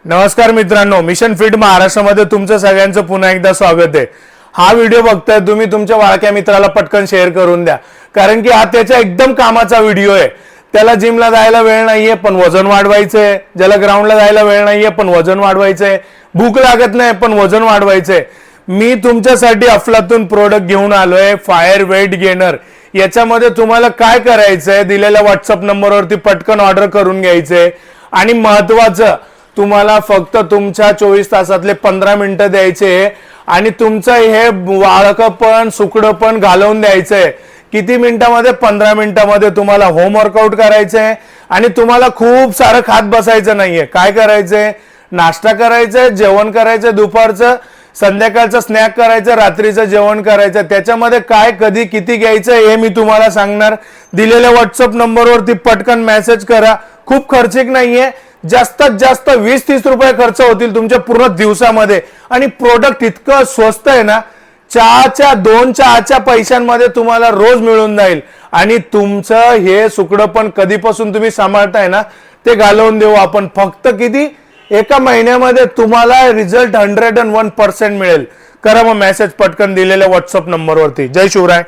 नमस्कार मित्रांनो, mission fit महाराष्ट्रामध्ये तुमचं सगळ्यांचं पुन्हा एकदा स्वागत आहे। हा व्हिडिओ बघताय तुम्ही तुमच्या वाळक्या मित्राला पटकन शेअर करून द्या, कारण की हा त्याच्या एकदम कामाचा व्हिडिओ आहे। त्याला जिमला जायला वेळ नाहीये पण वजन वाढवायचंय, ज्याला ग्राउंडला जायला वेळ नाहीये पण वजन वाढवायचंय, भूक लागत नाही पण वजन वाढवायचंय। मी तुमच्यासाठी अफलातून प्रोडक्ट घेऊन आलोय, फायर वेट गेनर। याच्यामध्ये तुम्हाला काय करायचंय, दिलेल्या व्हॉट्सअप नंबरवरती पटकन ऑर्डर करून घ्यायचंय आणि महत्त्वाचं तुम्हाला फक्त तुमच्या 24 तासातले 15 मिनिटं द्यायचे आणि तुमचं हे वाळकपण सुकडपण घालवून द्यायचंय। किती मिनिटांमध्ये? 15 मिनिटांमध्ये तुम्हाला होम वर्कआउट करायचंय आणि तुम्हाला खूप सारं खात बसायचं नाहीये। काय करायचंय? नाश्ता करायचंय, जेवण करायचं, दुपारचं संध्याकाळचं स्नॅक करायचं, रात्रीचं जेवण करायचं। त्याच्यामध्ये काय कधी किती घ्यायचं हे मी तुम्हाला सांगणार। दिलेल्या व्हॉट्सअप नंबरवरती पटकन मेसेज करा। खूप खर्चिक नाहीये, जास्तीत जास्त 20-30 रुपये खर्च होतील तुमच्या पूर्ण दिवसामध्ये आणि प्रोडक्ट इतकं स्वस्त आहे ना, दोन चहाच्या पैशांमध्ये तुम्हाला रोज मिळून जाईल आणि तुमचं हे सुकडं पण कधीपासून तुम्ही सांभाळताय ना ते घालवून देऊ आपण। फक्त किती? एका महिन्यामध्ये तुम्हाला रिझल्ट 101% मिळेल। करा मग मेसेज पटकन दिलेल्या व्हॉट्सअप नंबरवरती। जय शिवराय।